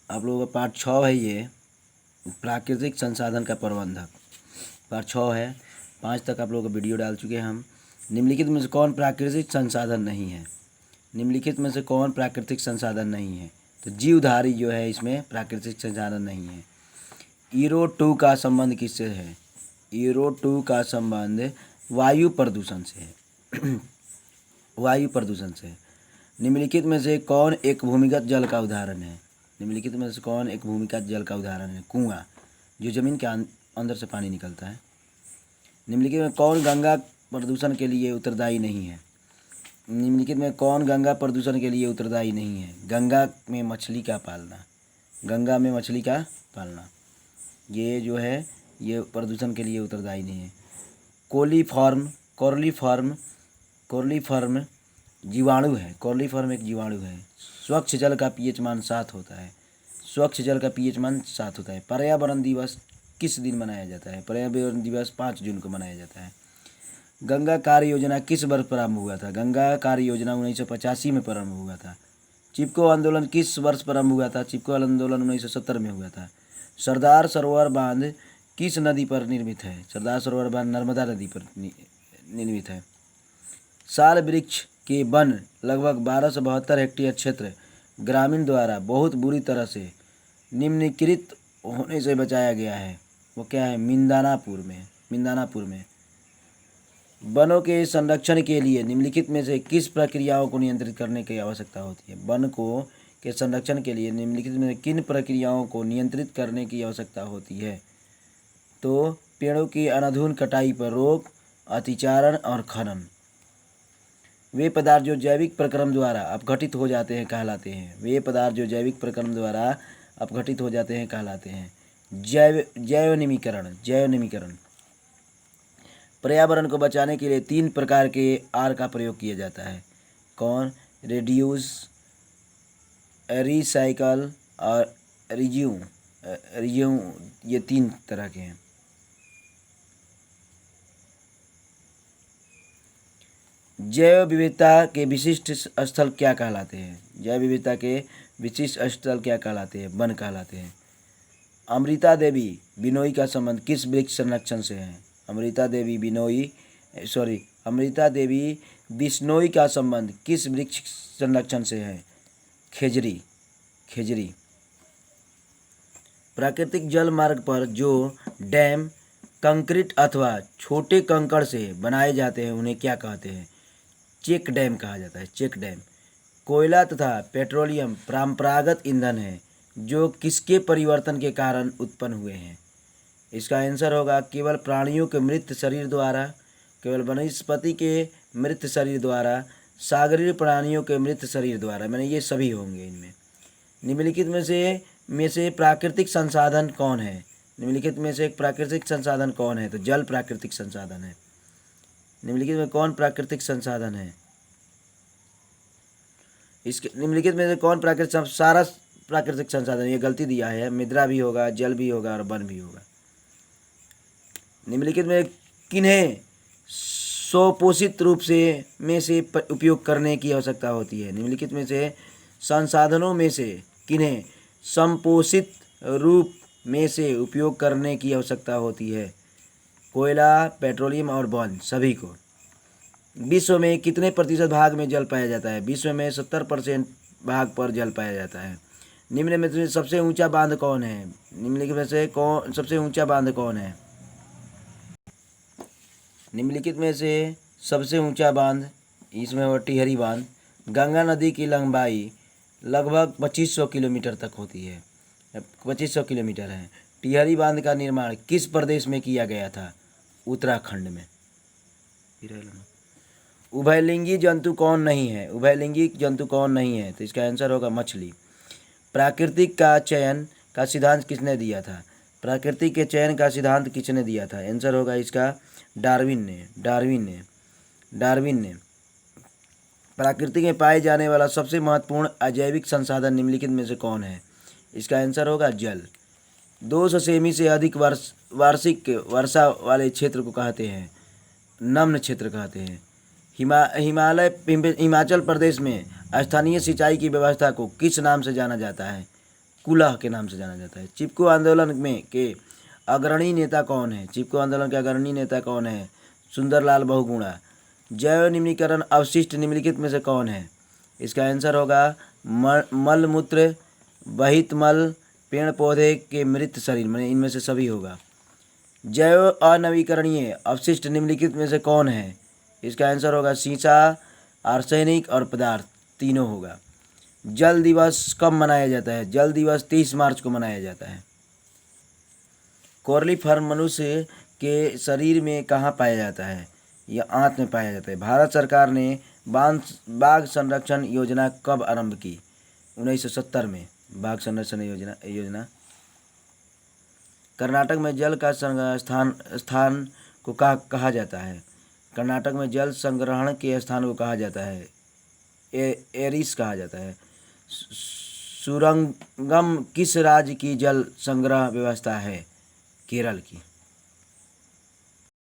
आप लोगों का पार्ट 6 है ये, प्राकृतिक संसाधन का प्रबंधक। पार्ट 6 है, 5 तक आप लोगों का वीडियो डाल चुके हैं हम। निम्नलिखित में से कौन प्राकृतिक संसाधन नहीं है? निम्नलिखित में से कौन प्राकृतिक संसाधन नहीं है? तो जीवधारी जो है इसमें प्राकृतिक संसाधन नहीं है। ईरो 2 का संबंध किससे है? ईरो 2 का संबंध वायु प्रदूषण से है। वायु प्रदूषण से। निम्नलिखित में से कौन एक भूमिगत जल का उदाहरण है? निम्नलिखित में से कौन एक भूमिगत जल का उदाहरण है? कुआं, जो जमीन के अंदर से पानी निकलता है। निम्नलिखित में कौन गंगा प्रदूषण के लिए उत्तरदायी नहीं है? निम्नलिखित में कौन गंगा प्रदूषण के लिए उत्तरदायी नहीं है? गंगा में मछली का पालना, गंगा में मछली का पालना, ये जो है ये प्रदूषण के लिए उत्तरदायी नहीं है। कोर्लीफॉर्म जीवाणु है। कोर्लीफॉर्म एक जीवाणु है। स्वच्छ जल का पीएच मान 7 होता है। स्वच्छ जल का पीएच मान 7 होता है। पर्यावरण दिवस किस दिन मनाया जाता है? पर्यावरण दिवस 5 जून को मनाया जाता है। गंगा कार्य योजना किस वर्ष प्रारंभ हुआ था? गंगा कार्य योजना 1985 में प्रारंभ हुआ था। चिपको आंदोलन किस वर्ष प्रारंभ हुआ था? चिपको आंदोलन 1970 में हुआ था। सरदार सरोवर बांध किस नदी पर निर्मित है? सरदार सरोवर बांध नर्मदा नदी पर निर्मित है। साल वृक्ष के वन लगभग 1272 हेक्टेयर क्षेत्र ग्रामीण द्वारा बहुत बुरी तरह से निम्नलिखित होने से बचाया गया है। वो क्या है? मिंदानापुर में। वनों के संरक्षण के लिए निम्नलिखित में से किस प्रक्रियाओं को नियंत्रित करने की आवश्यकता होती है? वन को के संरक्षण के लिए निम्नलिखित में किन प्रक्रियाओं को नियंत्रित करने की आवश्यकता होती है? तो पेड़ों की अनाधून कटाई पर रोक, अतिचारण और खनन। वे पदार्थ जो जैविक प्रक्रम द्वारा अपघटित हो जाते हैं कहलाते हैं। वे पदार्थ जो जैविक प्रक्रम द्वारा अपघटित हो जाते हैं कहलाते हैं। जैव निमीकरण। पर्यावरण को बचाने के लिए 3 प्रकार के आर का प्रयोग किया जाता है। कौन? रिड्यूस, रिसाइकल और रिज्यूम, ये 3 तरह के हैं। जैव विविधता के विशिष्ट स्थल क्या कहलाते हैं? जैव विविधता के विशिष्ट स्थल क्या कहलाते हैं? वन कहलाते हैं। अमृता देवी बिनोई का संबंध किस वृक्ष संरक्षण से है? अमृता देवी बिश्नोई का संबंध किस वृक्ष संरक्षण से है? खेजरी। प्राकृतिक जल मार्ग पर जो डैम कंक्रीट अथवा छोटे कंकड़ से बनाए जाते हैं उन्हें क्या कहते हैं? चेक डैम कहा जाता है। Check dam. कोयला तथा पेट्रोलियम परंपरागत ईंधन है जो किसके परिवर्तन के कारण उत्पन्न हुए हैं? इसका आंसर होगा केवल प्राणियों के मृत शरीर द्वारा, केवल वनस्पति के मृत शरीर द्वारा, सागरीय प्राणियों के मृत शरीर द्वारा, मैंने ये सभी होंगे इनमें। निम्नलिखित में से प्राकृतिक संसाधन कौन है? निम्नलिखित में से एक प्राकृतिक संसाधन कौन है? तो जल प्राकृतिक संसाधन है। निम्नलिखित में कौन प्राकृतिक संसाधन है? इसके निम्नलिखित में से कौन प्राकृतिक? सारा प्राकृतिक संसाधन, ये गलती दिया है। मृदा भी होगा, जल भी होगा और वन भी होगा। निम्नलिखित में किन्हें स्वपोषित रूप से में से उपयोग करने की आवश्यकता होती है? निम्नलिखित में से संसाधनों में से किन्हें संपोषित रूप में से उपयोग करने की आवश्यकता होती है? कोयला, पेट्रोलियम और वन, सभी को। विश्व में कितने प्रतिशत भाग में जल पाया जाता है? विश्व में 70% भाग पर जल पाया जाता है। निम्न में से सबसे ऊंचा बांध कौन है? निम्नलिखित में से सबसे ऊंचा बांध कौन है? निम्नलिखित में से सबसे ऊंचा बांध इसमें हो टिहरी बांध। गंगा नदी की लंबाई लगभग 2500 किलोमीटर तक होती है। 2500 किलोमीटर है। टिहरी बांध का निर्माण किस प्रदेश में किया गया था? उत्तराखंड में। उभयलिंगी जंतु कौन नहीं है? उभयलिंगी जंतु कौन नहीं है? तो इसका आंसर होगा मछली। प्राकृतिक का चयन का सिद्धांत किसने दिया था? प्राकृतिक के चयन का सिद्धांत किसने दिया था? आंसर होगा इसका डार्विन ने। प्रकृति में पाए जाने वाला सबसे महत्वपूर्ण अजैविक संसाधन निम्नलिखित में से कौन है? इसका आंसर होगा जल। 200 सेमी से अधिक वार्षिक वर्षा वाले क्षेत्र को कहते हैं नम्न क्षेत्र कहते हैं। हिमाचल प्रदेश में स्थानीय सिंचाई की व्यवस्था को किस नाम से जाना जाता है? कुलह के नाम से जाना जाता है। चिपको आंदोलन में के अग्रणी नेता कौन है? चिपको आंदोलन के अग्रणी नेता कौन है? सुंदरलाल बहुगुणा। जैव निम्नीकरण अवशिष्ट निम्नलिखित में से कौन है? इसका आंसर होगा मल मूत्र, बहित मल, पेड़ पौधे के मृत शरीर, मैंने इनमें से सभी होगा। जैव अनवीकरणीय अवशिष्ट निम्नलिखित में से कौन है? इसका आंसर होगा शीशा, आर्सेनिक और पदार्थ, तीनों होगा। जल दिवस कब मनाया जाता है? जल दिवस 30 मार्च को मनाया जाता है। कॉर्लीफॉर्म मनुष्य के शरीर में कहाँ पाया जाता है? यह आंत में पाया जाता है। भारत सरकार ने बाघ संरक्षण योजना कब आरंभ की? 1970 में बाघ संरक्षण योजना। कर्नाटक में जल का स्थान को कहा जाता है? कर्नाटक में जल संग्रहण के स्थान को कहा जाता है? एरिस कहा जाता है। सुरंगम किस राज्य की जल संग्रह व्यवस्था है? केरल की।